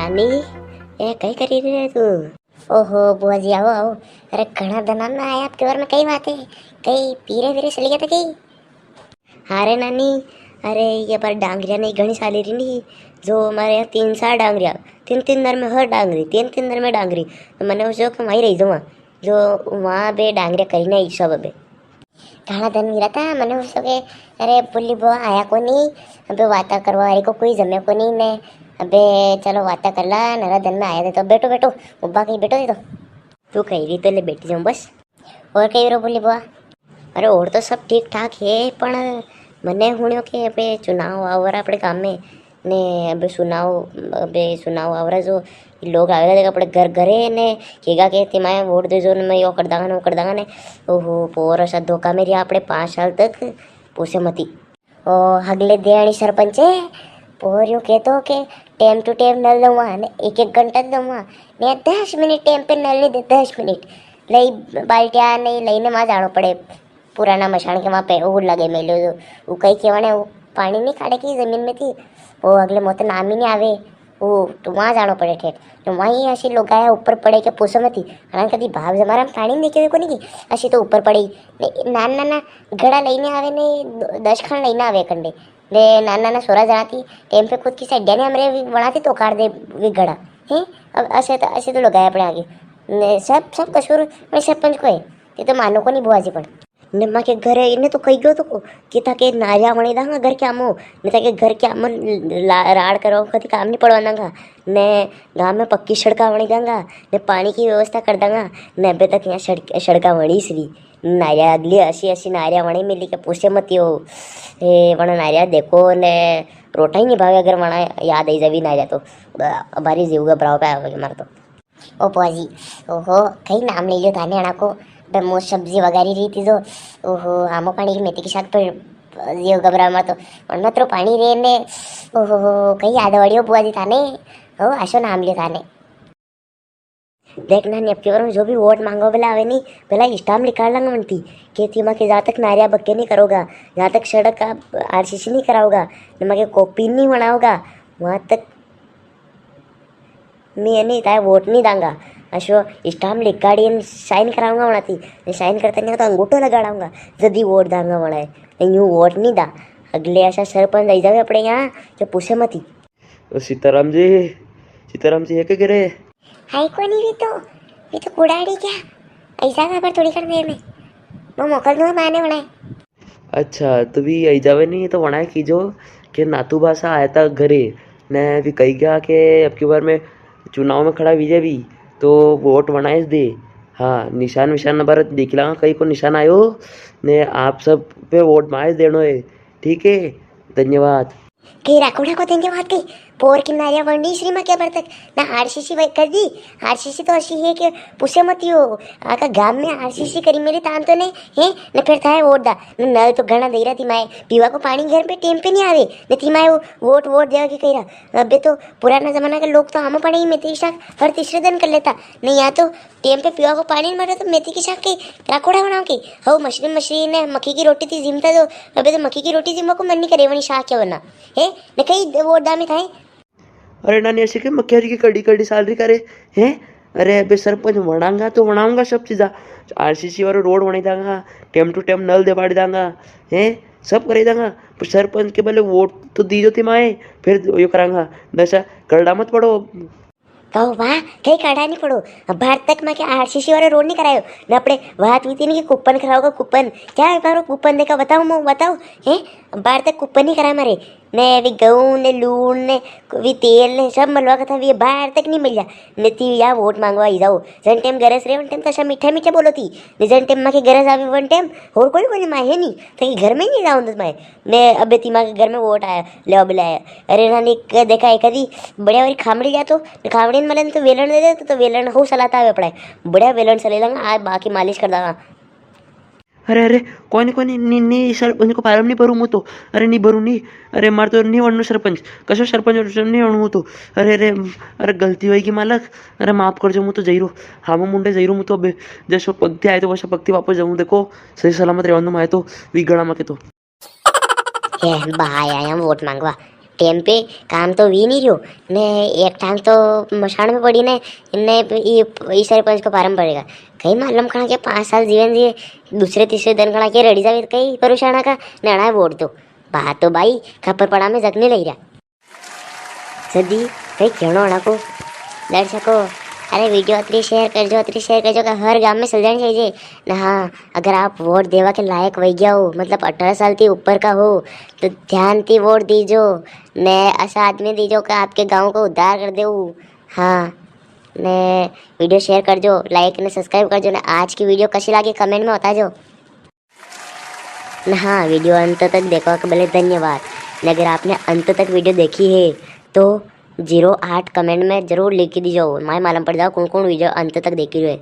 નાની એ કઈ કરી રહી તું? ઓહો बुआ जी आओ आओ। अरे घना दना ना आया आपके बारे में कई बातें कई पीरे वीरे चली गए थे कई। हाँ रे नानी, अरे ये पर डांगरिया नहीं घनी साली रही नहीं जो हमारे यहाँ 3 साल डांगरिया 3 3 दर में हर डांगरी 3 3 दर में डांगरी तो मैंने उस कि वहीं रही जाऊँ जो वहाँ बे डांगरिया करी नहीं सब अबे घना धन मिला था मैंने उस के अरे पुल्ली बुआ आया को नहीं अबे वाता करवा वाली को कोई जमे को नहीं ने अबे चलो वाता कर ला नरा धन में आया थे तो बैठो बैठो उब्बा कहीं बैठो तो तू कही रही तो ले बैठी जाऊँ बस। और कही रो पुल्ली बुआ? अरे और तो सब ठीक ठाक है पण મને હુણ્યો કે હવે ચુનાવ આવરા આપણે ગામે ને હવે સુનાવ આવરા જો लोग आवेला देगा अपने घर घरे ने केगा के तिमाए वोट दे जो मैं यो कर दांगा ने ओहो पोर असा धोखा मेरी आपने 5 साल तक पूछे मती ओ अगले देणी सरपंच है पोर यूँ कहतो के टाइम टू टाइम नल दूँगा ने 1 घंटा दूँगा ने 10 मिनट टाइम पे नल नहीं दे 10 मिनट लई बाल्टिया नहीं लईने वहाँ जाना पड़े पुराना मशान के वहाँ पे वो लगे मेलो जो वो कई कहवाने वो पानी नहीं काढ़े की ज़मीन में थी वो अगले मोते नाम ही नहीं आवे वो तो वहाँ जाना पड़े ठेठ तो वहीं ऐसी लोग आया ऊपर पड़े के पूछो मत थी हाँ कभी भाव जमारा में पानी नहीं को नहीं की ऐसी तो ऊपर पड़ी नाना ना घड़ा लेने आवे नहीं 10 खण लेने आवे कंडे ले नाना सोरा जाती टाइम पे खुद की साइड ने हमारे बनाती तो काट दे वे घड़ा है अब ऐसे तो लोग आए अपने आगे सब कसूर सरपंच को है ये तो मानो को नहीं बुआ जी पण ने माँ के घर इन्हें तो कही गयो तो कि ताके नारिया वणी दांगा घर क्या मो ने ताके घर क्या मन राड़ करो कभी काम नहीं पड़वा दांगा ने गांव में पक्की सड़का वणी दांगा ने पानी की व्यवस्था कर दांगा ने अबे तक यहाँ सड़का वणी सी नारिया अगली ऐसी नारिया वणी मिली के पूछे मत हो ए वण नारिया देखो ने रोटा ही नहीं भावे अगर वणा याद आई जावी नारिया तो भारी जीव घबराव पे आवे मार तो ओ बुआजी ओहो कई नाम ले लियो थाने अणा को मो सब्जी वगारी रही थी जो ओहो आमो पानी की मेथी के साथ पर जीव घबरा में तो मात्र पानी रे ने ओहो कई याद वड़ियो बुआ जी थाने हो आशो नाम लियो थाने देखना नहीं अब के बार में जो भी वोट मांगो बोला आवे नहीं पहला स्टाम्प निकाल लांगा मनती कि तीमा के जहाँ तक नारिया बक्के नहीं करोगा जहाँ तक सड़क का आरसीसी नहीं कराओगा नमा के कॉपी नहीं बनाओगा वहाँ तक मैं नहीं ताए वोट नहीं दांगा अशो स्टाम्प लिख गाड़ी साइन कराऊंगा वहाँ थी साइन करता नहीं तो अंगूठो लगाऊंगा जल्दी वोट दांगा वहाँ यूँ वोट नहीं दा अगले ऐसा सरपंच आई जावे अपने यहाँ जो पूछे मत ही सीताराम जी है क्या करे हाई को नहीं भी तो कुड़ाड़ी क्या ऐसा खबर थोड़ी कर दे मैं वो मोकल दूंगा माने बनाए। अच्छा तो भी आई जावे नहीं तो वनाए कीजो कि नातू भाषा आया था घरे ने भी कही गया कि अब की बार में चुनाव में खड़ा विजय भी तो वोट बनाए दे हाँ निशान विशान बार देख ला कहीं को निशान आयो ने आप सब पे वोट मारे देनो है ठीक है धन्यवाद। कहीं राखोड़ा को धन्यवाद कहीं पोर की नारिया वरनी श्री में क्या बर तक ना आरसीसी वही कर दी आरसीसी तो ऐसी है कि पूछे मत हो आका गांव में आरसीसी करी मेरे तान तो नहीं है न फिर था वोट दा नल तो घना दे रहा थी माए पीवा को पानी घर पे टेम पे नहीं आवे न थी माए वोट देवा के कह रहा अबे तो पुराना जमाना के लोग तो हम पानी मेथी शाक हर तीसरे दिन कर लेता नहीं यहाँ तो टेम पे पीवा को पानी मरे तो मेथी की शाक के राखोड़ा बनाओ के हो मछली ने मक्की की रोटी थी जिमता तो अबे तो मक्की की रोटी जिमवा को मन नहीं करे वनी शाक क्या बना है न कहीं वोट दा में था। अरे नानी ऐसे के मक्खियारी की कड़ी कड़ी सालरी करे हैं अरे अबे सरपंच वणांगा तो वणाऊंगा सब चीज़ा आरसीसी वाला रोड वणी दांगा टाइम टू टाइम नल दे बाड़ी दांगा हैं सब करे दांगा पर सरपंच के भले वोट तो दीजो थी माए फिर यो करांगा दशा करड़ा मत पड़ो कहो वाह कहीं काढ़ा नहीं पड़ो भारत तक में क्या आरसीसी वाला रोड नहीं करायो न अपने बात हुई थी नहीं कि कूपन कराओगा कूपन क्या है बारो कूपन देखा बताओ मैं बताओ हैं बाहर तक कूपन नहीं करा मारे ने भी गेहूँ ने लून ने भी तेल ने सब मलवा का था भी बाहर तक नहीं मिल जा ने ती या वोट मांगवा ही जाओ जन टाइम गरज रहे वन टाइम तो मीठा मीठा बोलो थी ने जन टाइम माँ के गरज आवे वन टाइम और कोई माँ है नहीं तो घर में ही नहीं जाऊँ मैं ने अबे ती माँ के घर में वोट आया ले बुलाया अरे नानी देखा एक आधी बढ़िया वाली खामड़ी जा तो खामड़ी मलन तो वेलन दे दे तो वेलन हो सलाता है पड़ा बढ़िया वेलन से ले लेंगे आज बाकी मालिश कर देगा। अरे कोणी नी सरपंच को पारम नहीं भरू मु तो अरे नहीं भरू नहीं अरे मार तो नहीं वणनु सरपंच कसो सरपंच नहीं वणु तो अरे गलती होगी मालक अरे माफ कर जो मु तो जईरो हम मुंडे जईरो मु तो अबे जैसो पगती आए तो वैसा पगती वापस जाऊँ देखो सही सलामत रहने में आए तो विगड़ा मके तो भाई आया वोट मांगवा ટાઈમ पे काम तो વી नहीं रहो ने एक टांग तो मशान में पड़ी ने इन्ने ये सरपंच को फार्म पड़ेगा कहीं मालूम खड़ा के 5 साल जीवन जिए दूसरे तीसरे दिन खड़ा के रेडी जावे कहीं परेशान का नड़ा वोट दो बात तो भाई खपर पड़ा में जगने लग रहा सदी कहीं कहना होना को दर्शकों अरे वीडियो अतरी शेयर करजो कि हर गांव में चल जानी चाहिए ना। हाँ अगर आप वोट देवा के लायक वही गया हो मतलब 18 साल थी ऊपर का हो तो ध्यान थी वोट दीजो ने ऐसा आदमी दीजो कि आपके गांव को उद्धार कर दे। हाँ ने वीडियो शेयर करजो लाइक ने सब्सक्राइब करजो ने आज की वीडियो कैसी लगी कमेंट में बता जो ना। हाँ वीडियो अंत तक देखो के भले धन्यवाद। अगर आपने अंत तक वीडियो देखी है तो 08 कमेंट में जरूर लिख दीजिए मैं मालूम पड़ जाओ कौन कौन वीडियो अंत तक देखी हुए।